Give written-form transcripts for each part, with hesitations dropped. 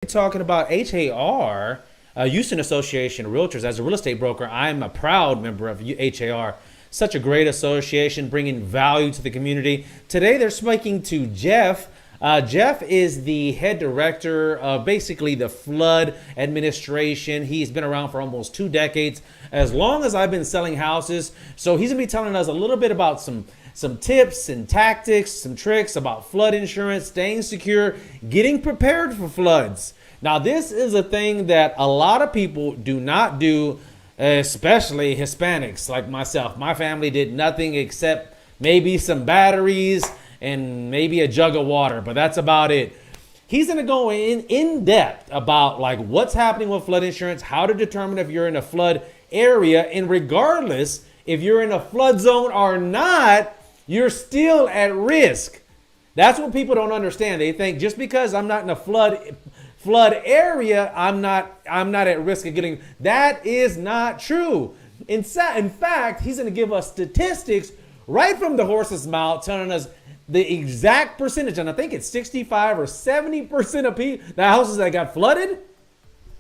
Talking about HAR, Houston Association of Realtors. As a real estate broker, I'm a proud member of HAR. Such a great association, bringing value to the community. Today, they're speaking to Jeff. Jeff is the head director of basically the flood administration. He's been around for almost 2 decades, as long as I've been selling houses. So he's gonna be telling us a little bit about some tips and tactics, some tricks about flood insurance, staying secure, getting prepared for floods. Now, this is a thing that a lot of people do not do, especially Hispanics like myself. My family did nothing except maybe some batteries and maybe a jug of water, but that's about it. He's going to go in depth about like what's happening with flood insurance, how to determine if you're in a flood area, and regardless if you're in a flood zone or not, you're still at risk. That's what people don't understand. They think just because I'm not in a flood area, I'm not at risk of getting. That is not true. In fact, he's going to give us statistics right from the horse's mouth, telling us the exact percentage, and I think it's 65 or 70% of the houses that got flooded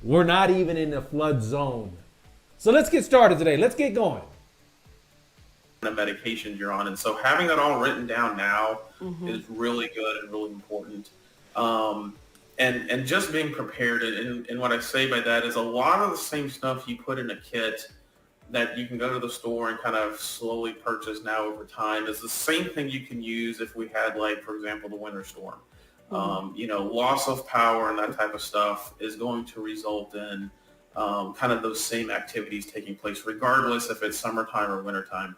were not even in the flood zone. So let's get started today. Let's get going. The medications you're on, and so having that all written down now is really good and really important. And just being prepared, and what I say by that is a lot of the same stuff you put in a kit that you can go to the store and kind of slowly purchase now over time is the same thing you can use if we had, like, for example, the winter storm. Loss of power and that type of stuff is going to result in kind of those same activities taking place, regardless if it's summertime or wintertime.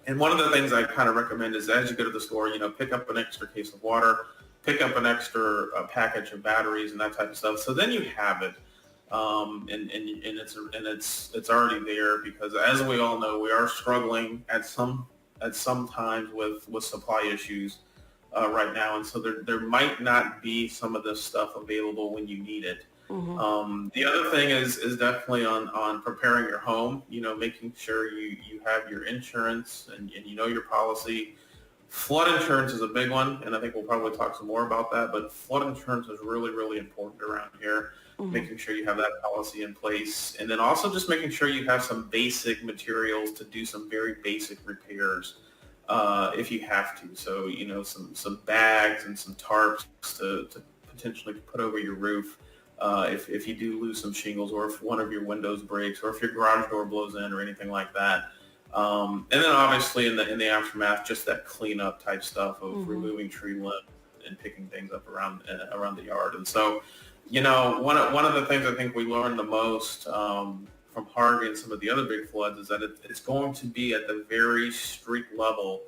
And one of the things I kind of recommend is as you go to the store, pick up an extra case of water, pick up an extra package of batteries and that type of stuff. So then you have it, and it's already there, because as we all know, we are struggling at some times with supply issues right now, and so there might not be some of this stuff available when you need it. The other thing is definitely on preparing your home, making sure you have your insurance and you know your policy. Flood insurance is a big one, and I think we'll probably talk some more about that, but flood insurance is really, really important around here, making sure you have that policy in place. And then also just making sure you have some basic materials to do some very basic repairs if you have to. So, some bags and some tarps to potentially put over your roof. If you do lose some shingles, or if one of your windows breaks, or if your garage door blows in or anything like that. And then obviously in the aftermath, just that cleanup type stuff of removing tree limbs and picking things up around the yard. And so, one of the things I think we learned the most from Harvey and some of the other big floods is that it's going to be at the very street level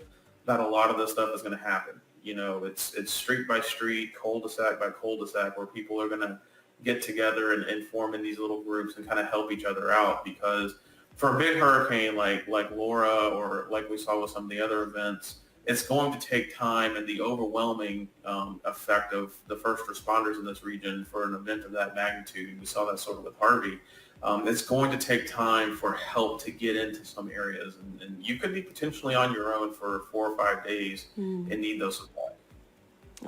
that a lot of this stuff is going to happen. It's street by street, cul-de-sac by cul-de-sac, where people are going to get together and form in these little groups and kind of help each other out, because for a big hurricane like Laura, or like we saw with some of the other events, it's going to take time, and the overwhelming effect of the first responders in this region for an event of that magnitude, we saw that sort of with Harvey, it's going to take time for help to get into some areas, and you could be potentially on your own for 4 or 5 days and need those supplies.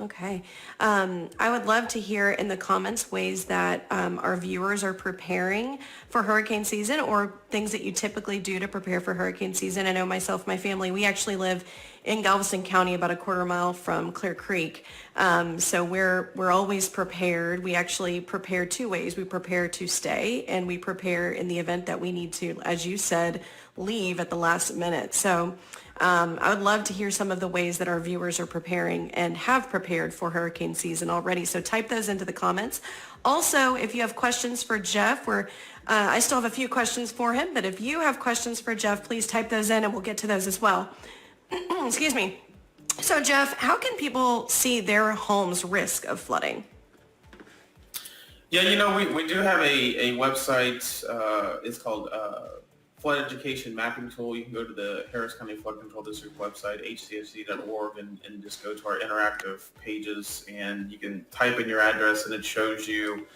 Okay. I would love to hear in the comments ways that our viewers are preparing for hurricane season, or things that you typically do to prepare for hurricane season. I know myself, my family, we actually live in Galveston County, about a quarter mile from Clear Creek. So we're always prepared. We actually prepare two ways. We prepare to stay, and we prepare in the event that we need to, as you said, leave at the last minute. So I would love to hear some of the ways that our viewers are preparing and have prepared for hurricane season already. So type those into the comments. Also, if you have questions for Jeff, I still have a few questions for him, but if you have questions for Jeff, please type those in and we'll get to those as well. Excuse me. So Jeff, how can people see their home's risk of flooding? Yeah, we do have a website. It's called Flood Education Mapping Tool. You can go to the Harris County Flood Control District website, hcfc.org, and just go to our interactive pages, and you can type in your address, and it shows you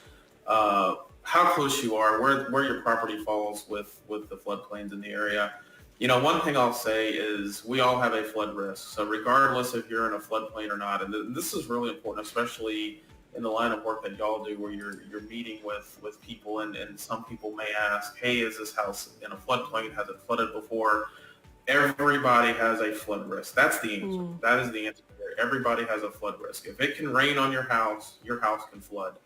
how close you are, where your property falls with the floodplains in the area. One thing I'll say is we all have a flood risk. So regardless if you're in a floodplain or not, and this is really important, especially in the line of work that y'all do, where you're meeting with people, and some people may ask, hey, is this house in a floodplain? Has it flooded before? Everybody has a flood risk. That's the answer. That is the answer there. Everybody has a flood risk. If it can rain on your house can flood.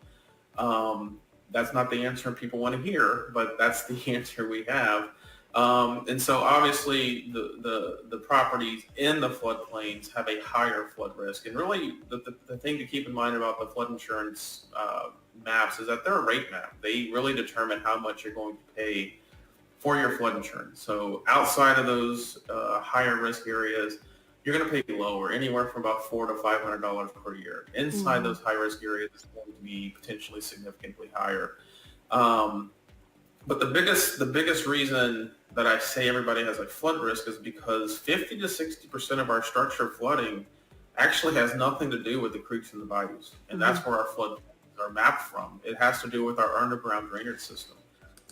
That's not the answer people want to hear, but that's the answer we have. And so obviously the properties in the floodplains have a higher flood risk. And really the thing to keep in mind about the flood insurance maps is that they're a rate map. They really determine how much you're going to pay for your flood insurance. So outside of those higher risk areas, you're going to pay lower, anywhere from about $400 to $500 per year. Inside those high risk areas, it's going to be potentially significantly higher. But the biggest reason that I say everybody has a flood risk is because 50 to 60% of our structure flooding actually has nothing to do with the creeks and the bayous. And that's where our flood are mapped from. It has to do with our underground drainage system.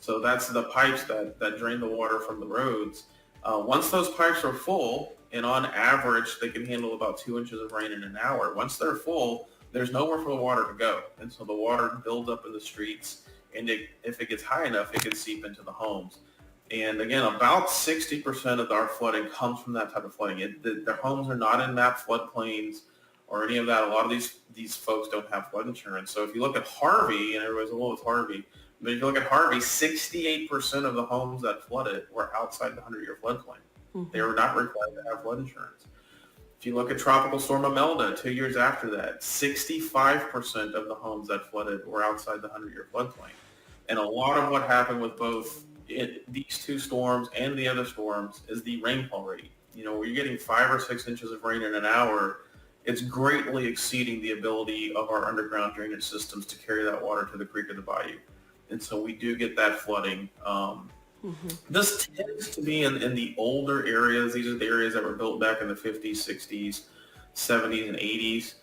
So that's the pipes that drain the water from the roads. Once those pipes are full, and on average, they can handle about 2 inches of rain in an hour. Once they're full, there's nowhere for the water to go. And so the water builds up in the streets, and if it gets high enough, it can seep into the homes. And again, about 60% of our flooding comes from that type of flooding. Their homes are not in mapped floodplains or any of that. A lot of these folks don't have flood insurance. So if you look at Harvey, and everybody's, well, it's Harvey. But if you look at Harvey, 68% of the homes that flooded were outside the 100-year floodplain. They were not required to have flood insurance. If you look at Tropical Storm Imelda, 2 years after that, 65% of the homes that flooded were outside the 100-year floodplain. And a lot of what happened with both these two storms and the other storms is the rainfall rate. You know, where you're getting 5 or 6 inches of rain in an hour, it's greatly exceeding the ability of our underground drainage systems to carry that water to the creek or the bayou. And so we do get that flooding. This tends to be in the older areas. These are the areas that were built back in the 50s, 60s, 70s, and 80s.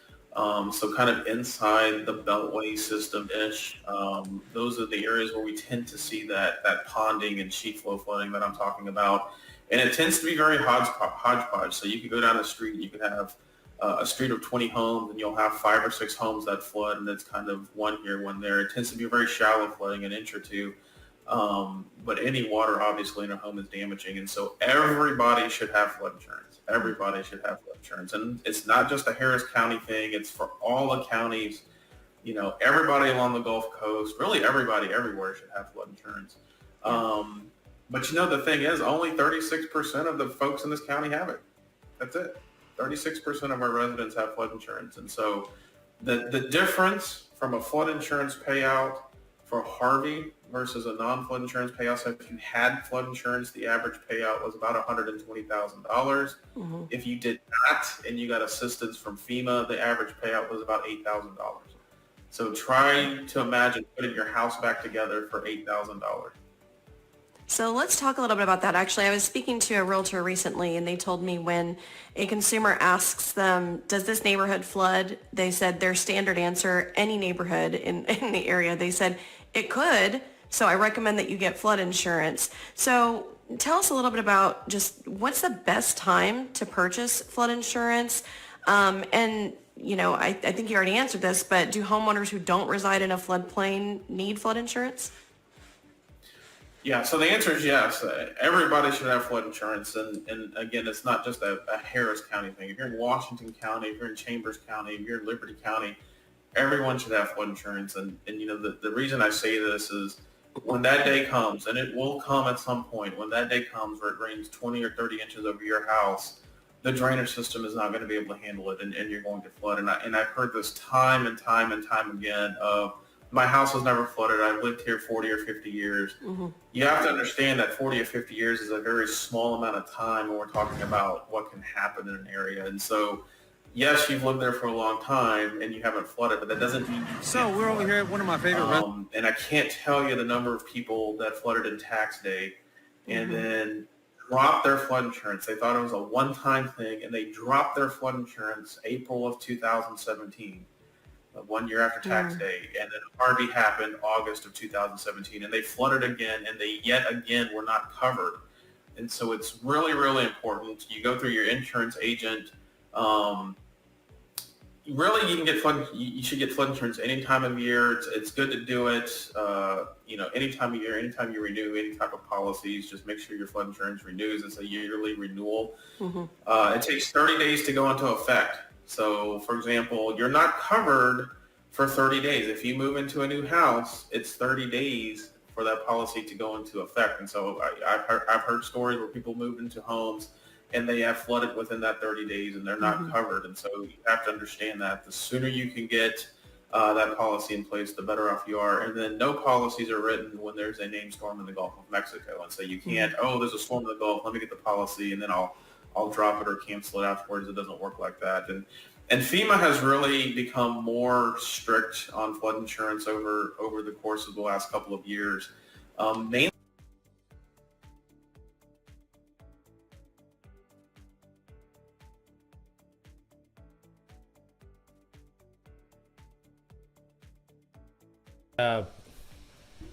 So kind of inside the Beltway system-ish. Those are the areas where we tend to see that ponding and sheet flow flooding that I'm talking about. And it tends to be very hodgepodge. So you could go down the street and you could have a street of 20 homes, and you'll have 5 or 6 homes that flood, and it's kind of one here, one there. It tends to be very shallow flooding, an inch or two. But any water obviously in a home is damaging. And so everybody should have flood insurance. Everybody should have flood insurance. And it's not just a Harris County thing. It's for all the counties. You know, everybody along the Gulf Coast, really everybody everywhere should have flood insurance. But you know, the thing is, only 36% of the folks in this county have it. That's it. 36% of our residents have flood insurance. And so the difference from a flood insurance payout for Harvey versus a non-flood insurance payout, so if you had flood insurance, the average payout was about $120,000. If you did not and you got assistance from FEMA, the average payout was about $8,000. So try to imagine putting your house back together for $8,000. So let's talk a little bit about that. Actually, I was speaking to a realtor recently, and they told me when a consumer asks them, does this neighborhood flood? They said their standard answer, any neighborhood in the area, they said it could. So I recommend that you get flood insurance. So tell us a little bit about just what's the best time to purchase flood insurance? And, you know, I think you already answered this, but do homeowners who don't reside in a floodplain need flood insurance? Yeah, so the answer is yes. Everybody should have flood insurance. And again, it's not just a Harris County thing. If you're in Washington County, if you're in Chambers County, if you're in Liberty County, everyone should have flood insurance. And you know, the reason I say this is when that day comes, and it will come at some point, when that day comes where it rains 20 or 30 inches over your house, the drainage system is not going to be able to handle it, and you're going to flood. And I've heard this time and time and time again of, my house was never flooded. I've lived here 40 or 50 years. You have to understand that 40 or 50 years is a very small amount of time when we're talking about what can happen in an area. And so, yes, you've lived there for a long time and you haven't flooded, but that doesn't mean you can't we're over flood. here at one of my favorite and I can't tell you the number of people that flooded in tax day and then dropped their flood insurance. They thought it was a one-time thing, and they dropped their flood insurance April of 2017. 1 year after tax day, and then Harvey happened August of 2017, and they flooded again, and they yet again were not covered. And so it's really, really important. You go through your insurance agent, Really, you can get flood. You should get flood insurance any time of year. It's good to do it. Any time of year, anytime you renew any type of policies, just make sure your flood insurance renews. It's a yearly renewal. It takes 30 days to go into effect. So, for example, you're not covered for 30 days. If you move into a new house, it's 30 days for that policy to go into effect. And so I've heard stories where people moved into homes and they have flooded within that 30 days and they're not covered. And so you have to understand that the sooner you can get that policy in place, the better off you are. And then no policies are written when there's a named storm in the Gulf of Mexico. And so you can't, there's a storm in the Gulf, let me get the policy and then I'll drop it or cancel it afterwards. It doesn't work like that. And FEMA has really become more strict on flood insurance over the course of the last couple of years. Mainly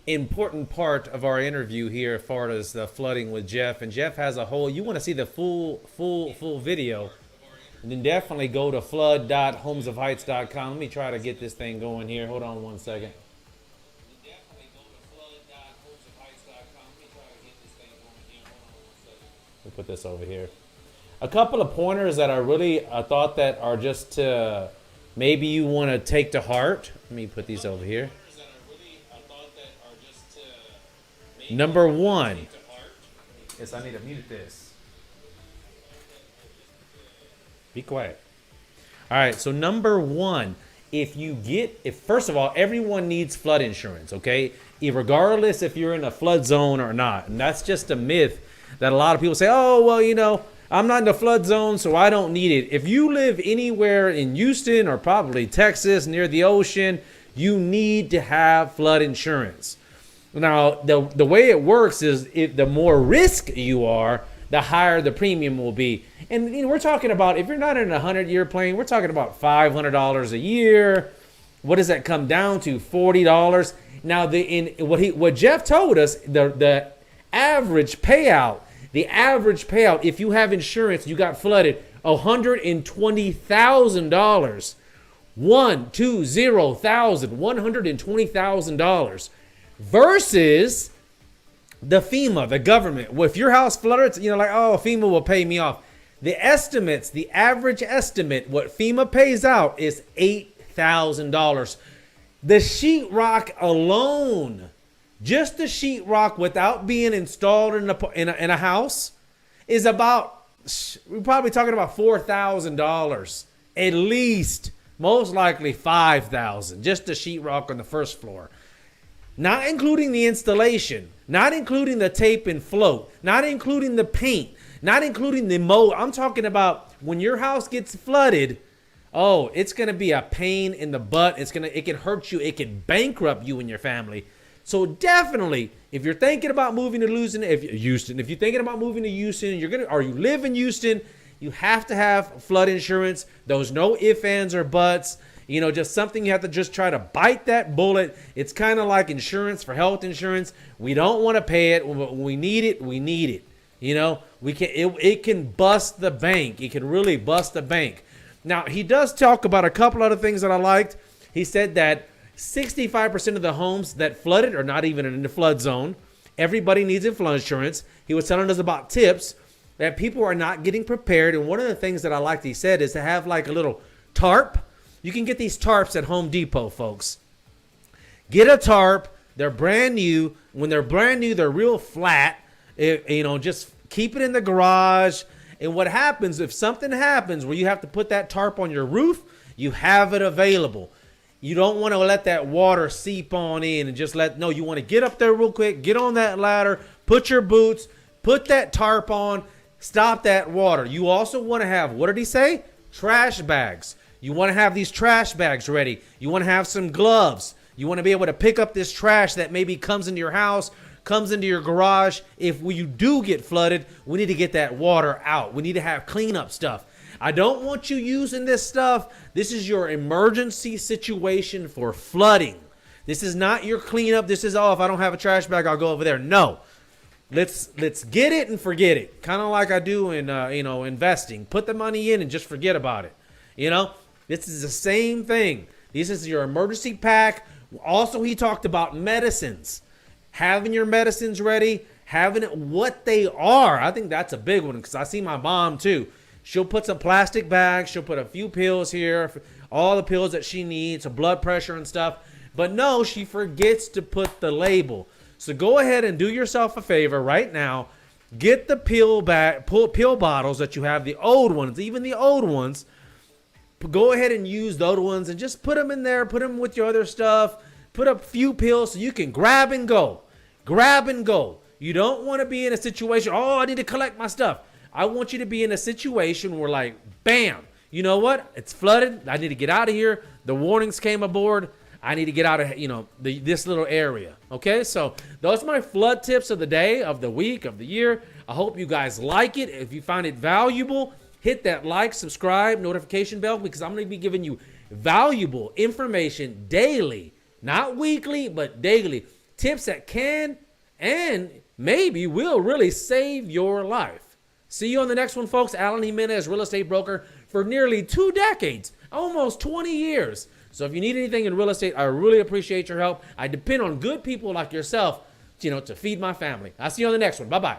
important part of our interview here as far as the flooding with Jeff. And Jeff has a whole, you want to see the full video, and then definitely go to flood.homesofheights.com. Let me try to get this thing going here. Hold on one second. We'll put this over here. A couple of pointers that I really thought that are just maybe you want to take to heart. Let me put these over here. Number one. Yes, I need to mute this. Be quiet. All right, so number one, if first of all, everyone needs flood insurance, okay? Regardless if you're in a flood zone or not. And that's just a myth that a lot of people say, oh, well, I'm not in the flood zone, so I don't need it. If you live anywhere in Houston or probably Texas near the ocean, you need to have flood insurance. Now, the way it works is the more risk you are, the higher the premium will be. And we're talking about, if you're not in a 100-year plane, we're talking about $500 a year. What does that come down to? $40. Now, what Jeff told us, the average payout, if you have insurance, you got flooded, $120,000. $120,000 versus the FEMA, the government. Well, if your house flooded, FEMA will pay me off. The average estimate, what FEMA pays out is $8,000. The sheetrock alone, just the sheetrock without being installed in a house, is about, we're probably talking about $4,000 at least. Most likely $5,000, just the sheetrock on the first floor. Not including the installation, not including the tape and float, not including the paint, not including the mold. I'm talking about when your house gets flooded, it's going to be a pain in the butt. It can hurt you. It can bankrupt you and your family. So definitely, if you're thinking about moving to Houston, if you're thinking about moving to Houston, or you live in Houston, you have to have flood insurance. There's no ifs, ands, or buts. Just something you have to just try to bite that bullet. It's kind of like insurance for health insurance. We don't want to pay it. When we need it, we need it. It can bust the bank. It can really bust the bank. Now, he does talk about a couple other things that I liked. He said that 65% of the homes that flooded are not even in the flood zone. Everybody needs flood insurance. He was telling us about tips that people are not getting prepared. And one of the things that I liked, he said, is to have like a little tarp. You can get these tarps at Home Depot, folks. Get a tarp. They're brand new. When they're brand new, they're real flat. Just keep it in the garage. And what happens if something happens where you have to put that tarp on your roof, you have it available. You don't want to let that water seep on in and you want to get up there real quick, get on that ladder, put your boots, put that tarp on, stop that water. You also want to have, what did he say? Trash bags. You want to have these trash bags ready. You want to have some gloves. You want to be able to pick up this trash that maybe comes into your house, comes into your garage. If you do get flooded, we need to get that water out. We need to have cleanup stuff. I don't want you using this stuff. This is your emergency situation for flooding. This is not your cleanup. This is, if I don't have a trash bag, I'll go over there. No. Let's get it and forget it. Kind of like I do in investing. Put the money in and just forget about it. This is the same thing. This is your emergency pack. Also, he talked about medicines. Having your medicines ready, having it what they are. I think that's a big one because I see my mom too. She'll put some plastic bags. She'll put a few pills here, all the pills that she needs, her blood pressure and stuff. But no, she forgets to put the label. So go ahead and do yourself a favor right now. Get the pill bottles that you have, the old ones, even the old ones. Go ahead and use those ones and just put them in there. Put them with your other stuff. Put a few pills so you can grab and go. Grab and go. You don't want to be in a situation, oh, I need to collect my stuff. I want you to be in a situation where like, bam, you know what? It's flooded. I need to get out of here. The warnings came aboard. I need to get out of, this little area. Okay, so those are my flood tips of the day, of the week, of the year. I hope you guys like it. If you find it valuable, hit that like, subscribe, notification bell, because I'm going to be giving you valuable information daily, not weekly, but daily. Tips that can and maybe will really save your life. See you on the next one, folks. Alan Jimenez, real estate broker for nearly 2 decades, almost 20 years. So if you need anything in real estate, I really appreciate your help. I depend on good people like yourself, to feed my family. I'll see you on the next one. Bye-bye.